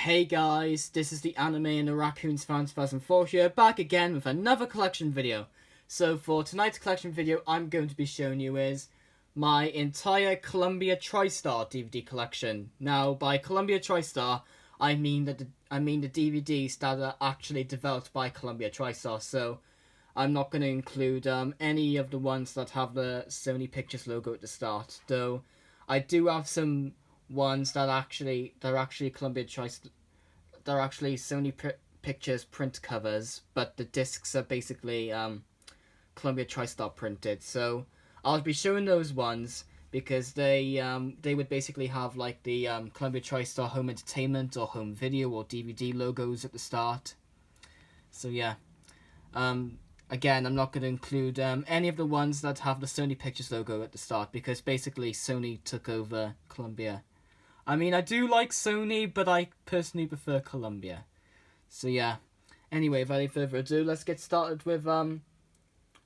Hey guys, this is the Anime and the Raccoons fan 2004 here, back again with another collection video. So for tonight's collection video, I'm going to be showing you is my entire Columbia Tristar DVD collection. Now, by Columbia Tristar, I mean the DVDs that are actually developed by Columbia Tristar. So I'm not going to include any of the ones that have the Sony Pictures logo at the start, though I do have some ones that are actually Columbia Tristar. They're actually Sony Pictures print covers, but the discs are basically Columbia Tristar printed. So I'll be showing those ones because they would basically have like the Columbia Tristar Home Entertainment or Home Video or DVD logos at the start. So yeah, again, I'm not going to include any of the ones that have the Sony Pictures logo at the start because basically Sony took over Columbia. I mean, I do like Sony, but I personally prefer Columbia. So yeah. Anyway, without any further ado, let's get started with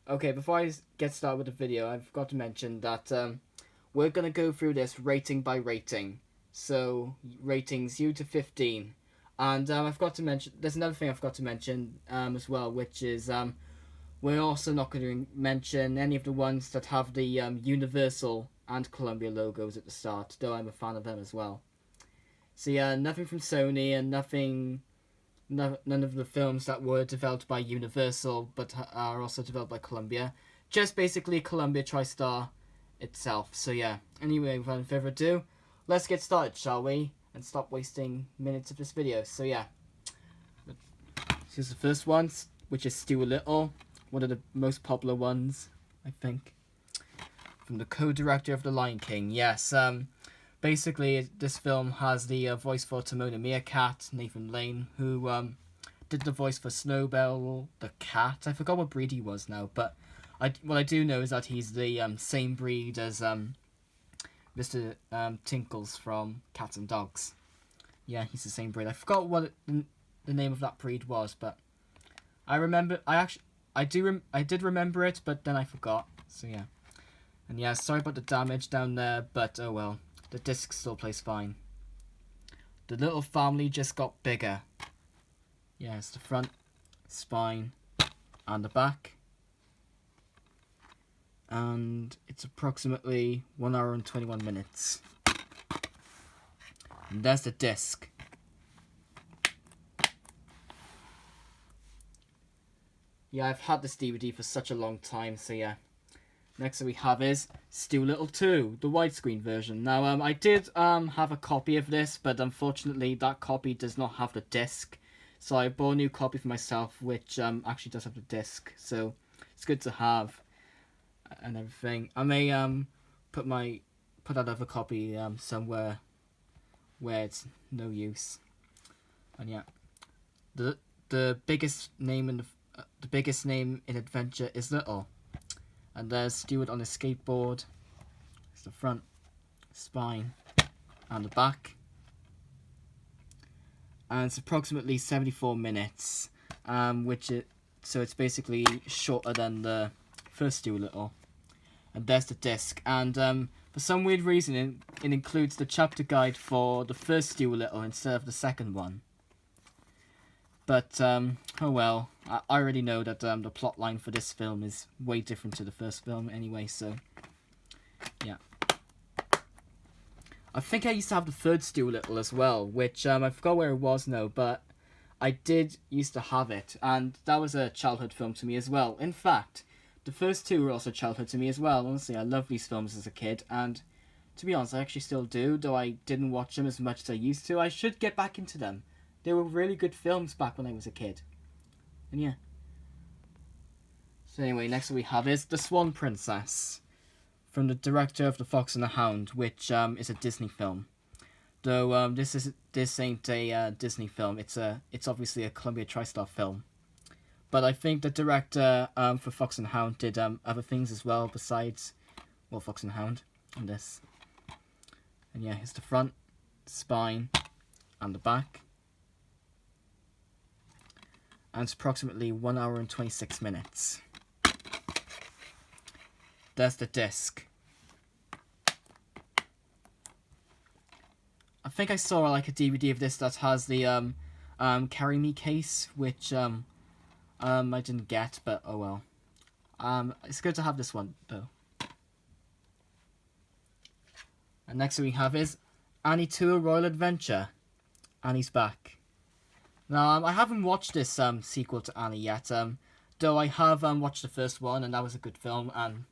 okay, before I get started with the video, I've got to mention that we're gonna go through this rating by rating. So ratings U to 15, and I've got to mention there's another thing I've got to mention as well, which is we're also not going to mention any of the ones that have the Universal and Columbia logos at the start, though I'm a fan of them as well. So yeah, nothing from Sony and none of the films that were developed by Universal but are also developed by Columbia. Just basically Columbia Tristar itself. So yeah, anyway, without further ado, let's get started, shall we? And stop wasting minutes of this video. So yeah, here's the first one, which is Stuart Little. One of the most popular ones, I think. From the co-director of The Lion King. Yes, basically this film has the voice for Timon Meerkat, Nathan Lane, who did the voice for Snowbell the cat. I forgot what breed he was now, but what I do know is that he's the same breed as Mr. Tinkles from Cats and Dogs. Yeah, he's the same breed. I forgot what the name of that breed was, but I remember. I did remember it, but then I forgot. So yeah. And yeah, sorry about the damage down there, but oh well. The disc still plays fine. The little family just got bigger. Yes, the front, spine, and the back. And it's approximately 1 hour and 21 minutes. And there's the disc. Yeah, I've had this DVD for such a long time, so yeah. Next that we have is Stuart Little 2, the widescreen version. Now, I did have a copy of this, but unfortunately that copy does not have the disc. So I bought a new copy for myself, which actually does have the disc. So it's good to have and everything. I may put that other copy somewhere where it's no use. And yeah, the biggest name in adventure is Little. And there's Stuart on a skateboard. It's the front, spine, and the back. And it's approximately 74 minutes, so it's basically shorter than the first Stuart Little. And there's the disc. And for some weird reason, it includes the chapter guide for the first Stuart Little instead of the second one. But, oh well, I already know that the plot line for this film is way different to the first film anyway, so, yeah. I think I used to have the third Stuart Little as well, which, I forgot where it was now, but I did used to have it, and that was a childhood film to me as well. In fact, the first two were also childhood to me as well. Honestly, I loved these films as a kid, and to be honest, I actually still do, though I didn't watch them as much as I used to. I should get back into them. They were really good films back when I was a kid. And yeah. So anyway, next we have is The Swan Princess. From the director of The Fox and the Hound, which is a Disney film. Though this ain't a Disney film. It's obviously a Columbia Tristar film. But I think the director for Fox and the Hound did other things as well besides, well, Fox and the Hound and this. And yeah, here's the front, spine, and the back. And it's approximately 1 hour and 26 minutes. There's the disc. I think I saw like a DVD of this that has the Carry Me case, which I didn't get, but oh well. It's good to have this one though. And next we have is Annie 2: A Royal Adventure. Annie's back. Now I haven't watched this sequel to Annie yet. Though I have watched the first one, and that was a good film, and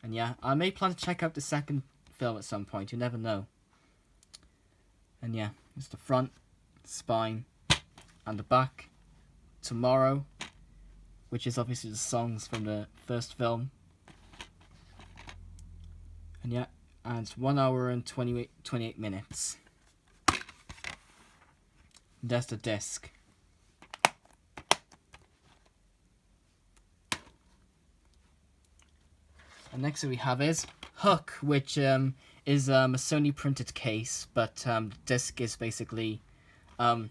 yeah, I may plan to check out the second film at some point. You never know. And yeah, it's the front, spine, and the back. Tomorrow, which is obviously the songs from the first film. And yeah, and it's 1 hour and 28 minutes. That's the disc. And next we have is Hook, which is a Sony printed case, but the disc is basically Columbia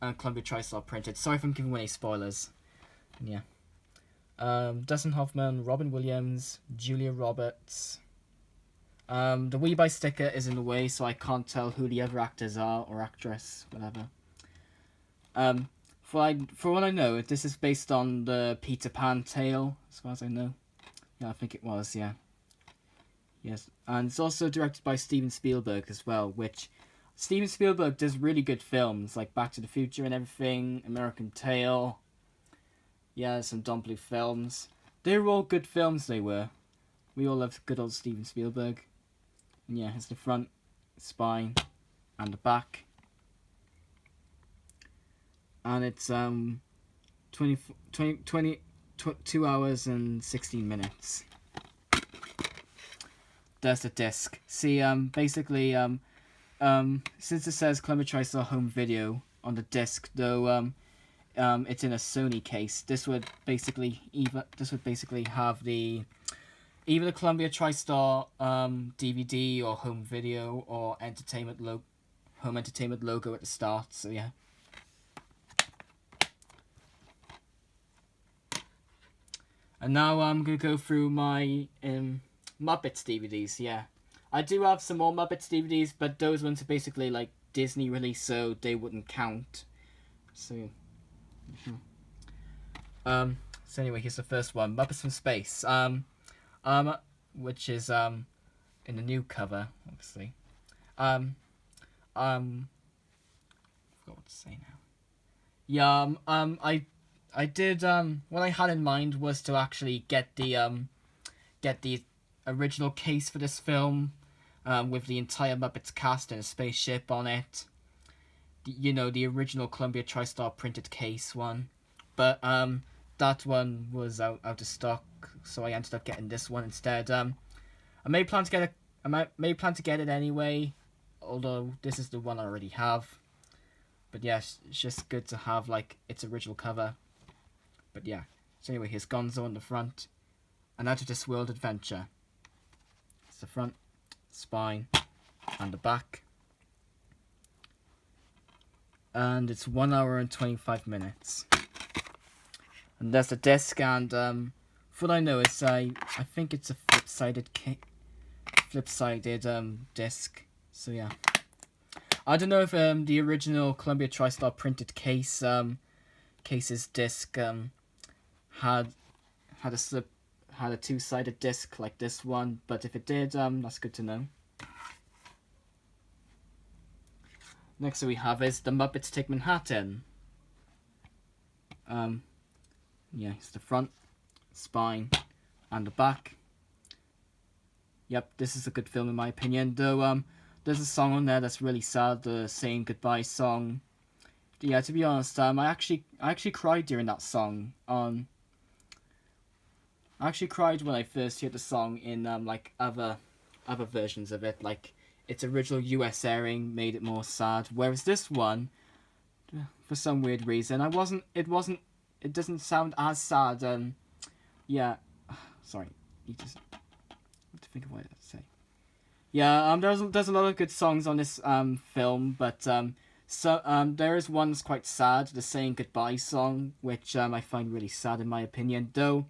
TriStar printed. Sorry if I'm giving away spoilers. And yeah. Dustin Hoffman, Robin Williams, Julia Roberts. The We Buy sticker is in the way, so I can't tell who the other actors are, or actress, whatever. For what I know, this is based on the Peter Pan tale, as far as I know. Yeah, I think it was, yeah. Yes, and it's also directed by Steven Spielberg as well, which Steven Spielberg does really good films, like Back to the Future and everything, American Tail. Yeah, some Don Bluth films. They were all good films, they were. We all love good old Steven Spielberg. And yeah, it's the front, spine, and the back. And it's 2 hours and 16 minutes. There's the disc. See, basically, since it says Columbia TriStar Home Video on the disc, though, it's in a Sony case. This would basically have the either the Columbia TriStar DVD or home video or home entertainment logo at the start. So yeah. And now I'm gonna go through my Muppets DVDs. Yeah, I do have some more Muppets DVDs, but those ones are basically like Disney released, so they wouldn't count. So. So anyway, here's the first one, Muppets from Space. Which is in the new cover, obviously. I forgot what to say now. Yeah, I did what I had in mind was to actually get the original case for this film, with the entire Muppets cast and a spaceship on it. The original Columbia TriStar printed case one, but that one was out of stock, so I ended up getting this one instead. I may plan to get it anyway, although this is the one I already have. But yeah, it's just good to have like its original cover. But yeah, so anyway, here's Gonzo on the front, and Out of This World Adventure. It's the front, spine, and the back. And it's 1 hour and 25 minutes. And there's the disc, and for what I know, it's I think it's a flip-sided disc. So yeah, I don't know if the original Columbia TriStar printed case's disc had a two-sided disc like this one, but if it did, that's good to know. Next we have is The Muppets Take Manhattan. Yeah, it's the front, spine, and the back. Yep, this is a good film in my opinion, though there's a song on there that's really sad, the Saying Goodbye song. Yeah, to be honest, I actually cried during that song. I actually cried when I first heard the song in like other versions of it, like its original US airing made it more sad, whereas this one, for some weird reason, it doesn't sound as sad. Yeah, sorry, you just have to think of what I have to say. Yeah, there's a lot of good songs on this film, but there is one that's quite sad, the Saying Goodbye song, which I find really sad in my opinion. Though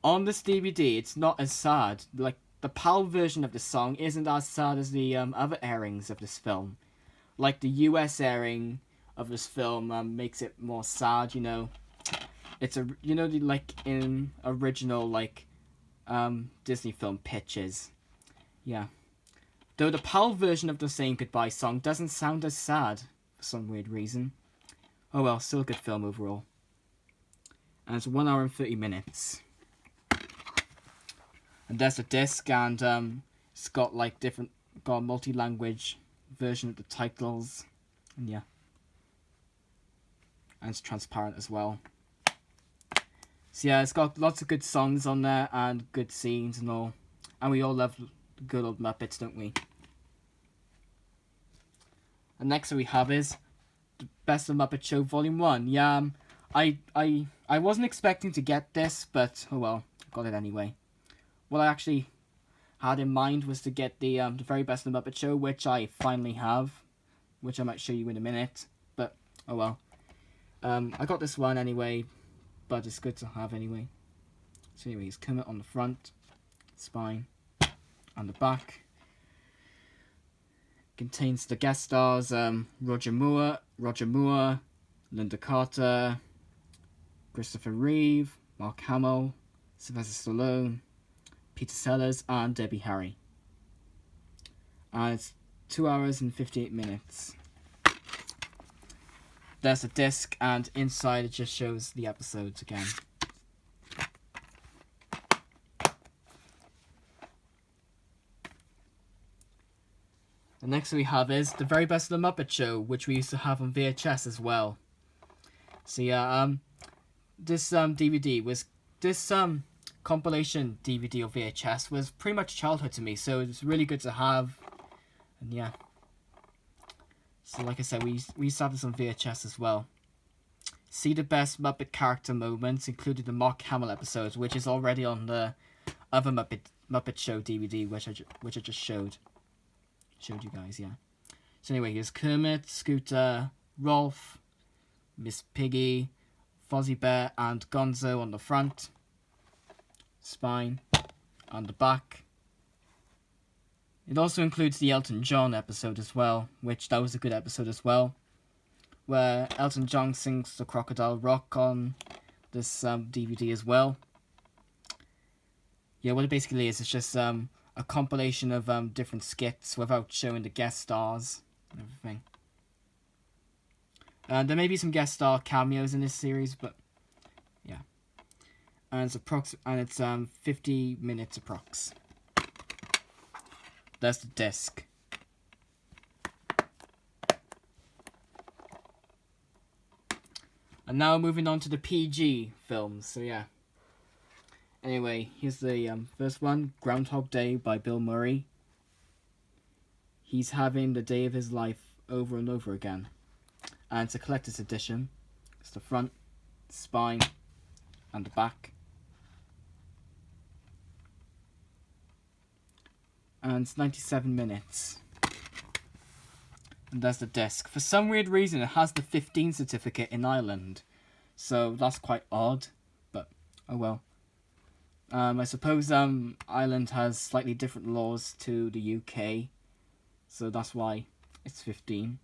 on this DVD, it's not as sad. Like the PAL version of the song isn't as sad as the other airings of this film. Like the US airing of this film makes it more sad, you know. It's like in original Disney film pitches. Yeah. Though the PAL version of the Saying Goodbye song doesn't sound as sad for some weird reason. Oh well, still a good film overall. And it's 1 hour and 30 minutes. And there's a disc, and it's got got a multi-language version of the titles. And yeah. And it's transparent as well. So yeah, it's got lots of good songs on there and good scenes and all. And we all love good old Muppets, don't we? And next we have is the Best of Muppet Show Volume 1. Yeah, I wasn't expecting to get this, but oh well, got it anyway. What I actually had in mind was to get the very best of the Muppet Show, which I finally have, which I might show you in a minute. But oh well, I got this one anyway, but it's good to have anyway. So anyway, it's Kermit on the front, spine, and the back. Contains the guest stars Roger Moore, Linda Carter, Christopher Reeve, Mark Hamill, Sylvester Stallone, Peter Sellers, and Debbie Harry. And it's 2 hours and 58 minutes. There's a disc, and inside it just shows the episodes again. The next we have is The Very Best of the Muppet Show, which we used to have on VHS as well. So yeah, this compilation DVD or VHS was pretty much childhood to me, so it's really good to have. And yeah. So like I said, we used to have this on VHS as well. See the best Muppet character moments, including the Mark Hamill episodes, which is already on the other Muppet Show DVD, which I just showed you guys, yeah. So anyway, here's Kermit, Scooter, Rolf, Miss Piggy, Fozzie Bear, and Gonzo on the front, spine, on the back. It also includes the Elton John episode as well, which that was a good episode as well, where Elton John sings the Crocodile Rock on this DVD as well. Yeah, what it basically is, it's just a compilation of different skits without showing the guest stars and everything. There may be some guest star cameos in this series, but yeah. And it's 50 minutes approx. There's the disc. And now moving on to the PG films. So yeah. Anyway, here's the first one, Groundhog Day by Bill Murray. He's having the day of his life over and over again. And it's a collector's edition. It's the front, spine, and the back. And it's 97 minutes. And there's the disc. For some weird reason, it has the 15 certificate in Ireland. So that's quite odd, but oh well. I suppose Ireland has slightly different laws to the UK, so that's why it's 15.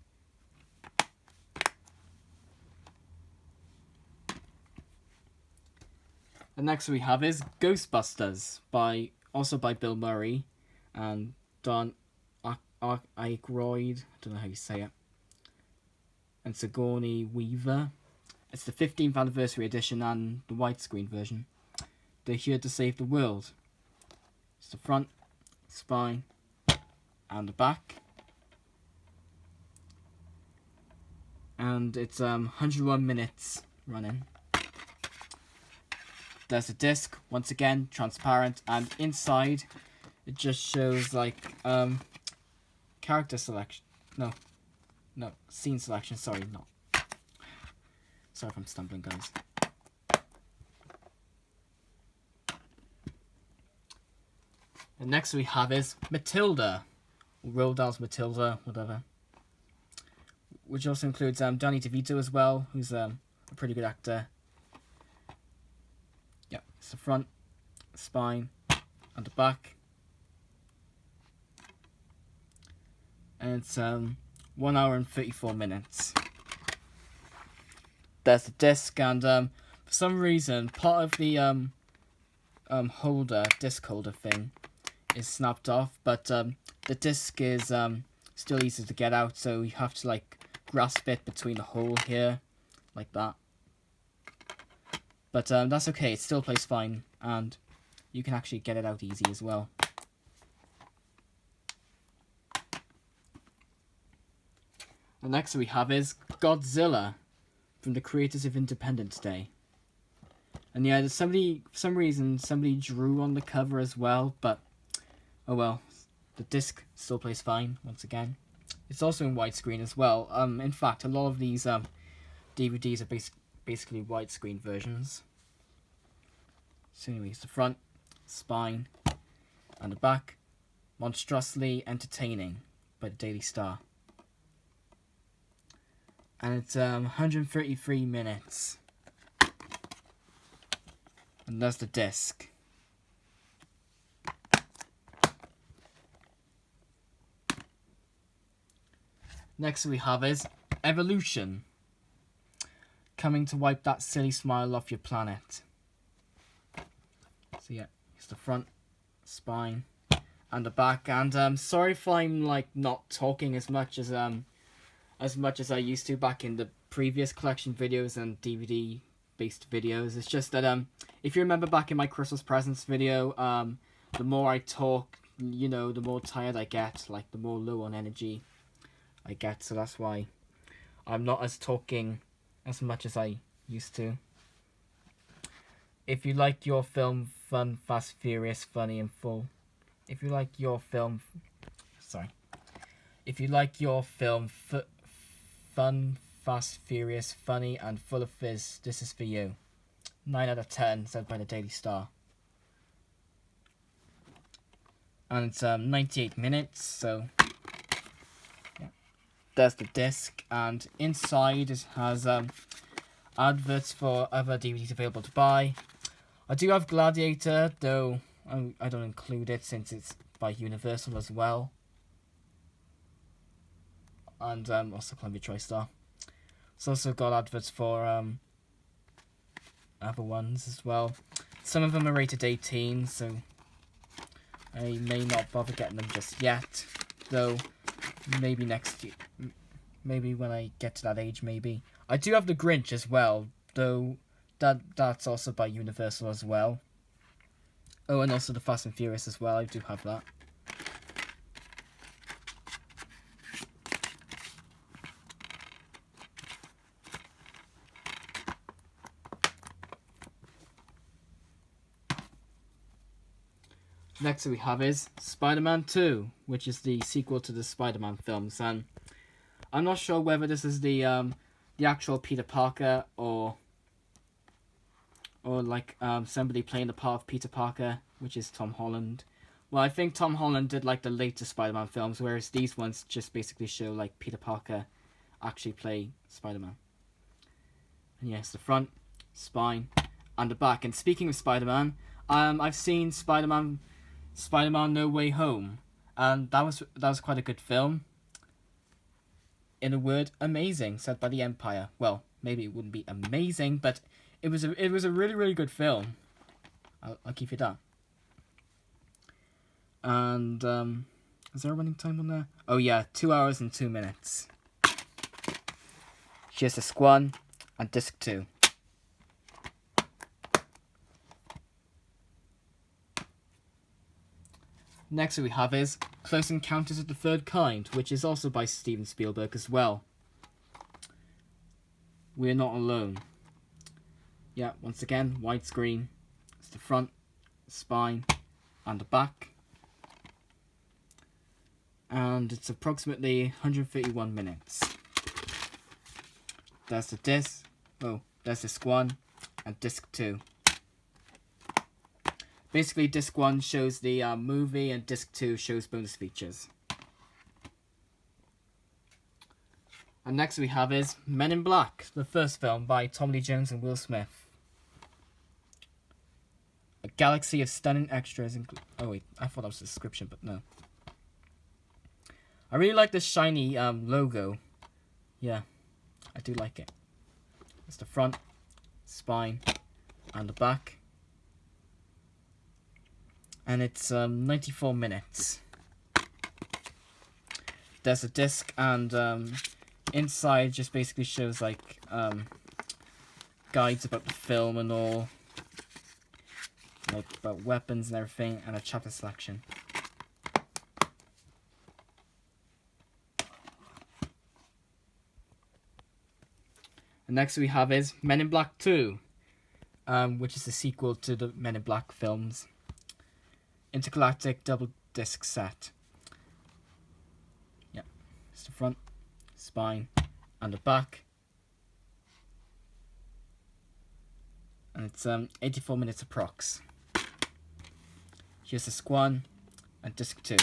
The next we have is Ghostbusters, also by Bill Murray and Don Aykroyd, I don't know how you say it, and Sigourney Weaver. It's the 15th anniversary edition and the widescreen version. They're here to save the world. It's the front, spine, and the back. And it's 101 minutes running. There's a disc, once again, transparent, and inside it just shows character selection. No, scene selection, sorry if I'm stumbling, guys. And next we have is Matilda, or Roald Dahl's Matilda, whatever. Which also includes Danny DeVito as well, who's a pretty good actor. Yeah, it's the front, spine, and the back. and it's 1 hour and 34 minutes. There's the disc, and for some reason part of the disc holder thing is snapped off, but the disc is still easy to get out, so you have to like grasp it between the hole here, like that. But that's okay, it still plays fine, and you can actually get it out easy as well. The next we have is Godzilla, from the creators of Independence Day. And yeah, there's for some reason, somebody drew on the cover as well, but oh well. The disc still plays fine, once again. It's also in widescreen as well. In fact, a lot of these DVDs are basically widescreen versions. So anyways, the front, spine, and the back, monstrously entertaining by the Daily Star. And it's 133 minutes. And that's the disc. Next we have is Evolution, coming to wipe that silly smile off your planet. So yeah, it's the front, spine, and the back. And sorry if I'm like not talking as much as I used to back in the previous collection videos and DVD based videos. It's just that if you remember back in my Christmas presents video, the more I talk, you know, the more tired I get, like the more low on energy I get, so that's why I'm not as talking as much as I used to. If you like your film fun, fast, furious, funny and full, if you like your film fun, fast, furious, funny and full of fizz, this is for you. 9 out of 10, said by the Daily Star. And it's 98 minutes, so yeah. There's the disc, and inside it has adverts for other DVDs available to buy. I do have Gladiator, though I don't include it since it's by Universal as well. And also Columbia Tristar. It's also got adverts for other ones as well. Some of them are rated 18, so I may not bother getting them just yet. Though, maybe next year. Maybe when I get to that age, maybe. I do have The Grinch as well, though that's also by Universal as well. Oh, and also The Fast and Furious as well, I do have that. Next we have is Spider-Man 2, which is the sequel to the Spider-Man films, and I'm not sure whether this is the actual Peter Parker or like somebody playing the part of Peter Parker, which is Tom Holland. Well, I think Tom Holland did like the later Spider-Man films, whereas these ones just basically show like Peter Parker actually play Spider-Man. And yes, the front, spine, and the back. And speaking of Spider-Man, I've seen Spider-Man No Way Home, and that was quite a good film. In a word, amazing, said by the Empire. Well, maybe it wouldn't be amazing, but it was a really, really good film. I'll give you that. And is there a running time on there? Oh yeah, 2 hours and 2 minutes. Here's the Swan and disc 2. Next we have is Close Encounters of the Third Kind, which is also by Steven Spielberg as well. We're Not Alone. Yeah, once again, widescreen. It's the front, spine, and the back. And it's approximately 131 minutes. There's the disc. Oh, there's disc 1 and disc 2. Basically, disc 1 shows the movie and disc 2 shows bonus features. And next we have is Men in Black, the first film by Tommy Lee Jones and Will Smith. A galaxy of stunning extras. Oh wait, I thought that was the description, but no. I really like this shiny logo. Yeah, I do like it. It's the front, spine, and the back. And it's 94 minutes. There's a disc, and inside just basically shows like guides about the film and all, like about weapons and everything, and a chapter selection. The next we have is Men in Black 2, which is the sequel to the Men in Black films. Intergalactic double disc set. Yep, it's the front, spine, and the back. And it's 84 minutes approx. Here's the Swan and disc 2.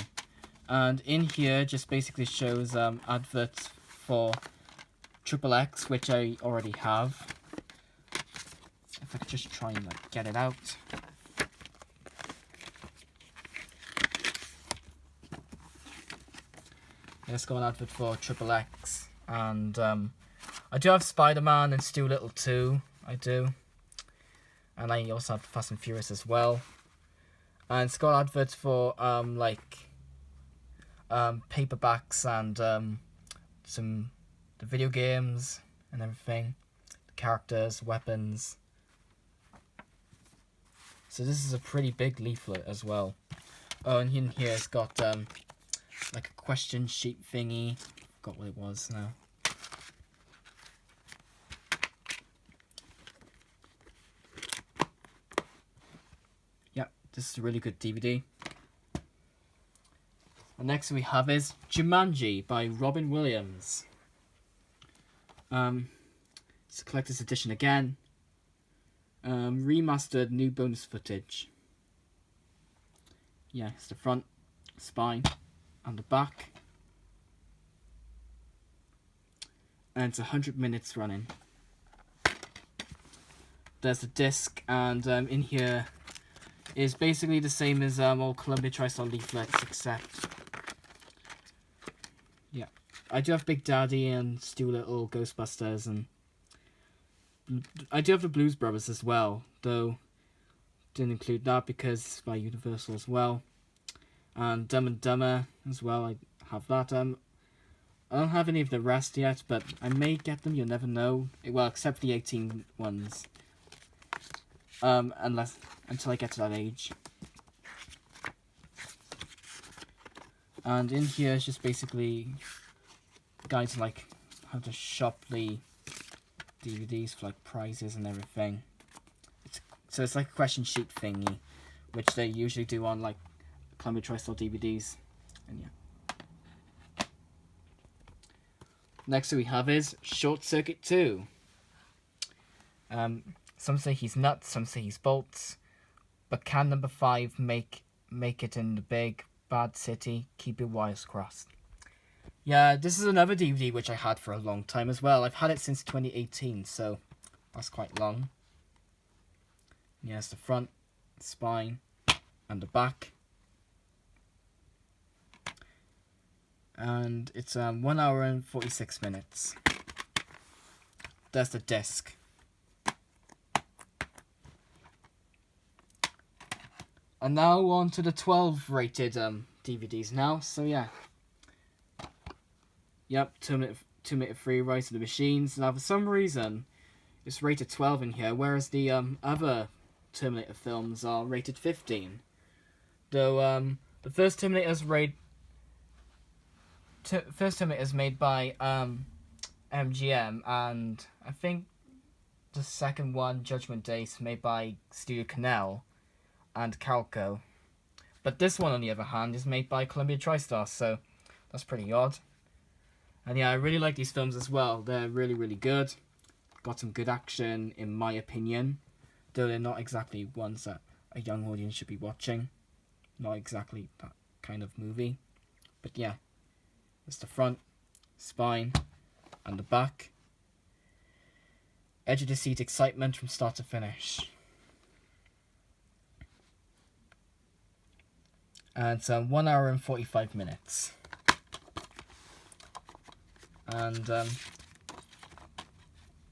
And in here just basically shows adverts for XXX, which I already have. If I could just try and like get it out. Let's go on advert for XXX, and I do have Spider-Man and Stu Little too. I do, and I also have Fast and Furious as well. And it's got adverts for paperbacks and some the video games and everything, the characters, weapons. So this is a pretty big leaflet as well. Oh, and in here it's got like a question sheet thingy. Forgot what it was now. Yep, this is a really good DVD. The next we have is Jumanji by Robin Williams. It's a collector's edition again. Remastered new bonus footage. Yeah, it's the front, spine, and the back. And it's 100 minutes running. There's the disc, and in here is basically the same as old Columbia TriStar leaflets, except yeah, I do have Big Daddy and Stu Little, Ghostbusters, and I do have the Blues Brothers as well, though didn't include that because it's by Universal as well. And Dumb and Dumber as well, I have that. I don't have any of the rest yet, but I may get them, you'll never know. Well, except the 18 ones. Until I get to that age. And in here is just basically guides like how to shop the DVDs for like prizes and everything. So it's like a question sheet thingy, which they usually do on like Columbia TriStar DVDs. And yeah. Next we have is Short Circuit 2. Some say he's nuts, some say he's bolts. But can number 5 make it in the big bad city? Keep your wires crossed. Yeah, this is another DVD which I had for a long time as well. I've had it since 2018, so that's quite long. Yeah, it's the front, spine, and the back. And it's 1 hour and 46 minutes. There's the disc. And now on to the 12 rated DVDs now. So yeah. Yep, Terminator 3, Rise of the Machines. Now for some reason it's rated 12 in here, whereas the other Terminator films are rated 15. Though the first Terminator is made by MGM, and I think the second one, Judgment Day, is made by Studio Canal and Calco. But this one, on the other hand, is made by Columbia TriStar, so that's pretty odd. And yeah, I really like these films as well. They're really, really good. Got some good action, in my opinion. Though they're not exactly ones that a young audience should be watching. Not exactly that kind of movie. But yeah, it's the front, spine, and the back. Edge of the seat excitement from start to finish. And it's 1 hour and 45 minutes. And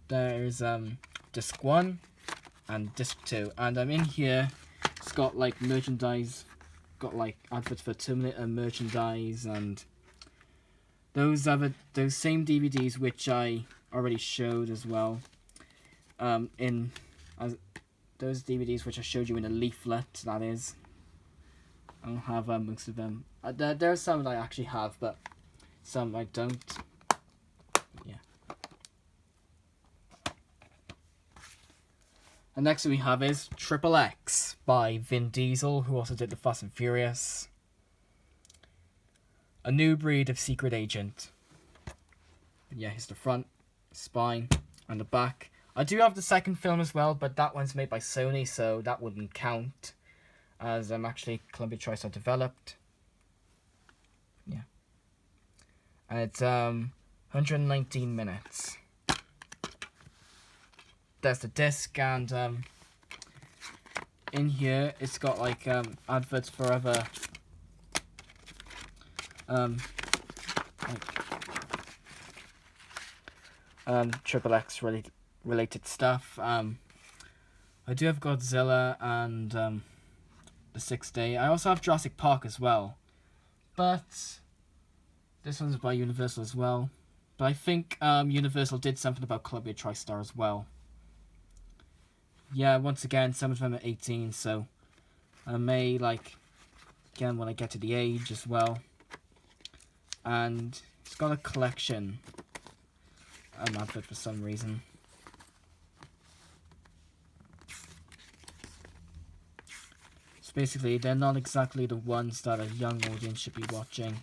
there's disc 1 and disc 2, and in here it's got like merchandise, got like adverts for Terminator merchandise, and those same DVDs which I already showed as well. Those DVDs which I showed you in a leaflet, that is. I don't have most of them. There are some that I actually have, but some I don't. Yeah. And next we have is Triple X by Vin Diesel, who also did the Fast and Furious. A new breed of secret agent. But yeah, here's the front, spine, and the back. I do have the second film as well, but that one's made by Sony, so that wouldn't count, as actually Columbia Tristar developed. Yeah. And it's 119 minutes. There's the disc, and in here it's got like adverts for other Triple X related stuff. I do have Godzilla and the Sixth Day. I also have Jurassic Park as well, but this one's by Universal as well. But I think Universal did something about Columbia Tristar as well. Yeah, once again, some of them are 18, so I may, like, again, when I get to the age as well. And it's got a collection advert for some reason. So basically, they're not exactly the ones that a young audience should be watching.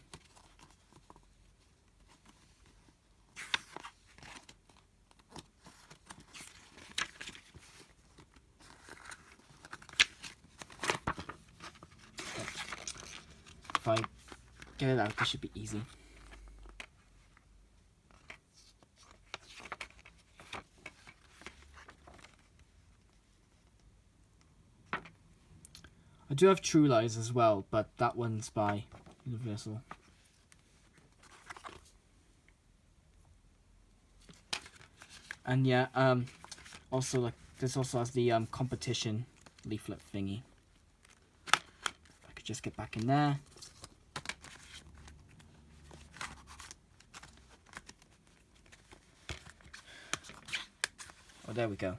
If I get it out, this should be easy. I do have True Lies as well, but that one's by Universal. And yeah, also like this also has the competition leaflet thingy. I could just get back in there. Oh, there we go.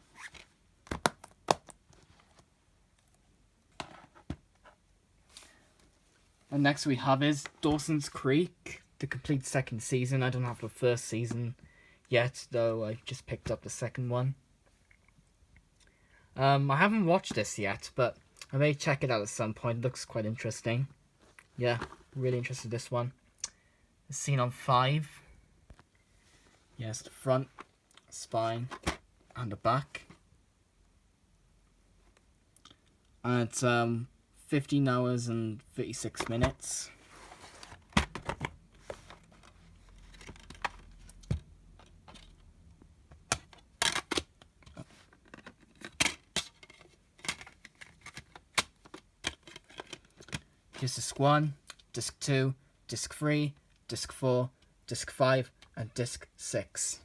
And next we have is Dawson's Creek, the complete second season. I don't have the first season yet, though I just picked up the second one. I haven't watched this yet, but I may check it out at some point. It looks quite interesting. Yeah, really interested in this one. It's seen on 5. Yes, the front, spine, and the back. And it's 15 hours and 36 minutes. Here's disc 1, disc 2, disc 3, disc 4, disc 5, and disc 6.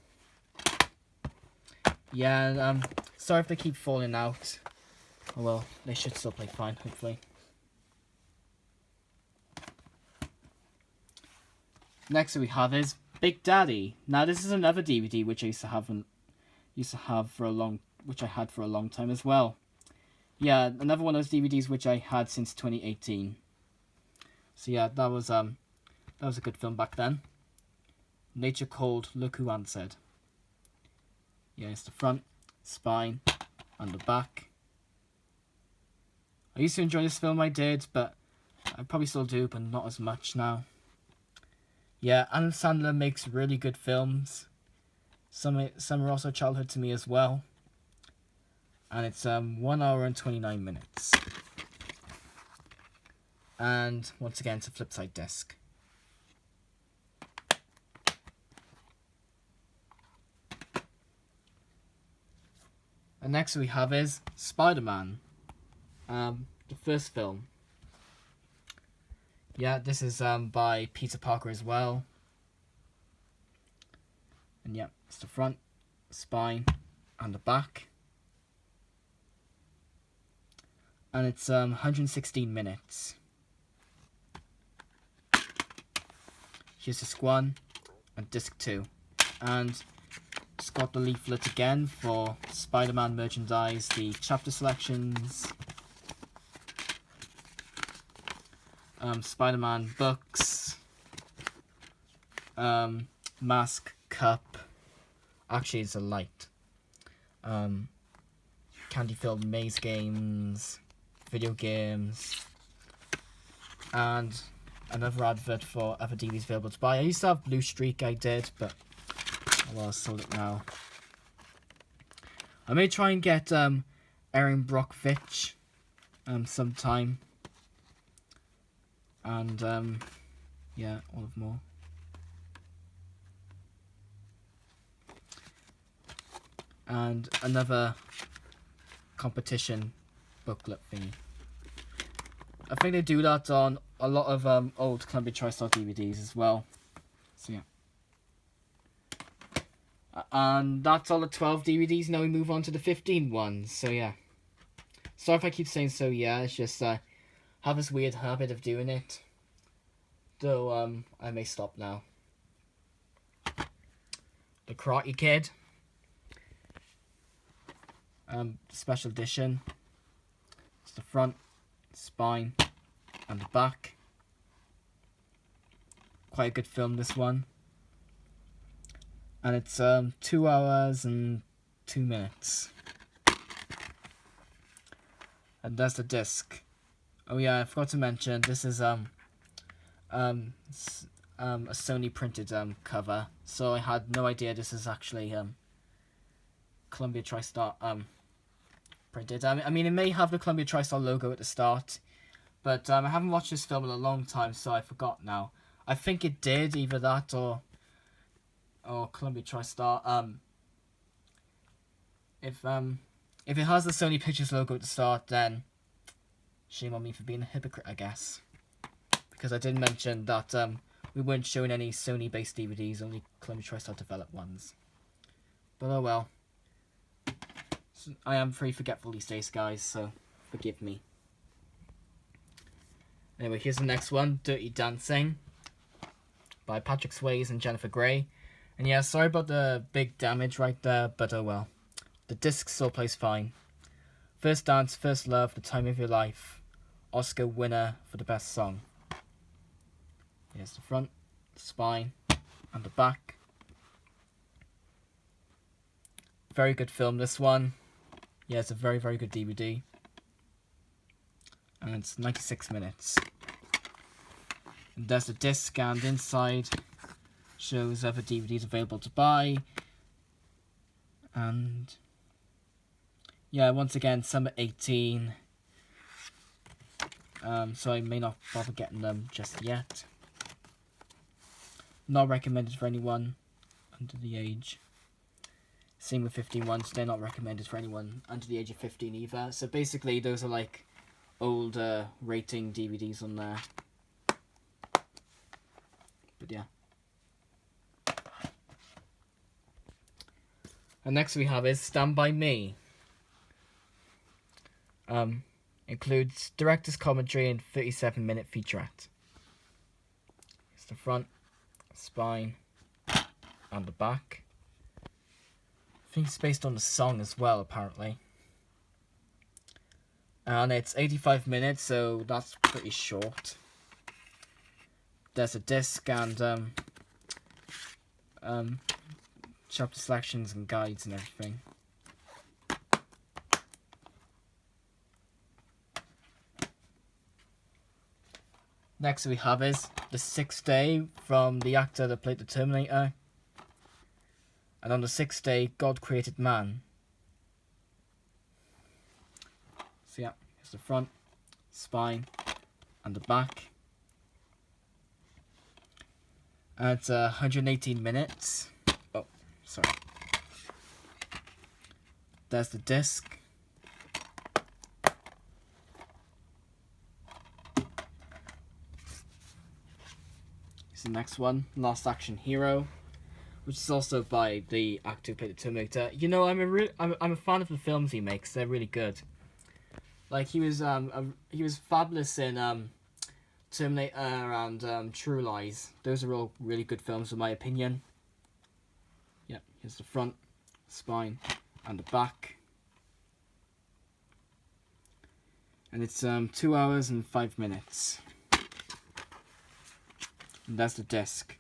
Yeah, sorry if they keep falling out. Oh well, they should still play fine, hopefully. Next we have is Big Daddy. Now this is another DVD which I had for a long time as well. Yeah, another one of those DVDs which I had since 2018. So yeah, that was a good film back then. Nature Called, Look Who Answered. Yeah, it's the front, spine, and the back. I used to enjoy this film, I did, but I probably still do, but not as much now. Yeah, Adam Sandler makes really good films. Some are also childhood to me as well. And it's 1 hour and 29 minutes. And once again, it's a flip side disc. And next we have is Spider-Man. The first film. Yeah, this is by Peter Parker as well. And yeah, it's the front, spine, and the back. And it's 116 minutes. Here's disc 1 and disc 2. And it's got the leaflet again for Spider-Man merchandise, the chapter selections, Spider-Man books, mask, cup, actually it's a light, candy-filled maze games, video games, and another advert for other DVDs available to buy. I used to have Blue Streak, I did, but well, I sold it now. I may try and get Erin Brockovich sometime. And yeah, all of more. And another competition booklet thingy. I think they do that on a lot of old Columbia TriStar DVDs as well. So yeah. And that's all the 12 DVDs. Now we move on to the 15 ones. So yeah. Sorry if I keep saying so yeah. It's just have this weird habit of doing it. Though I may stop now. The Karate Kid. Special edition. It's the front, spine, and the back. Quite a good film, this one. And it's 2 hours and 2 minutes. And there's the disc. Oh yeah, I forgot to mention, this is a Sony printed cover. So I had no idea this is actually Columbia TriStar printed. I mean, it may have the Columbia TriStar logo at the start, but I haven't watched this film in a long time, so I forgot now. I think it did, either that or Columbia TriStar. If it has the Sony Pictures logo at the start, then shame on me for being a hypocrite, I guess. Because I did mention that we weren't showing any Sony-based DVDs, only Columbia TriStar developed ones. But oh well. I am pretty forgetful these days, guys, so forgive me. Anyway, here's the next one, Dirty Dancing, by Patrick Swayze and Jennifer Grey. And yeah, sorry about the big damage right there, but oh well. The disc still plays fine. First Dance, First Love, The Time of Your Life. Oscar winner for the best song. Here's the front, the spine, and the back. Very good film, this one. Yeah, it's a very, very good DVD. And it's 96 minutes. And there's the disc, and inside shows other DVDs available to buy. And yeah, once again, summer 18. So I may not bother getting them just yet. Not recommended for anyone under the age. Same with 15 ones, they're not recommended for anyone under the age of 15 either. So basically, those are like older rating DVDs on there. But yeah. And next we have is Stand By Me. Includes director's commentary and 37-minute featurette. It's the front, spine, and the back. I think it's based on the song as well, apparently. And it's 85 minutes, so that's pretty short. There's a disc and chapter selections and guides and everything. Next we have is The Sixth Day from the actor that played the Terminator. And on the sixth day, God created man. So yeah, here's the front, spine, and the back. And it's 118 minutes. Oh, sorry. There's the disc. Here's the next one, Last Action Hero. which is also by the actor who played the Terminator. You know, I'm a fan of the films he makes. They're really good. Like he was fabulous in Terminator and True Lies. Those are all really good films in my opinion. Yep, here's the front, spine, and the back. And it's 2 hours and 5 minutes. And that's the disc.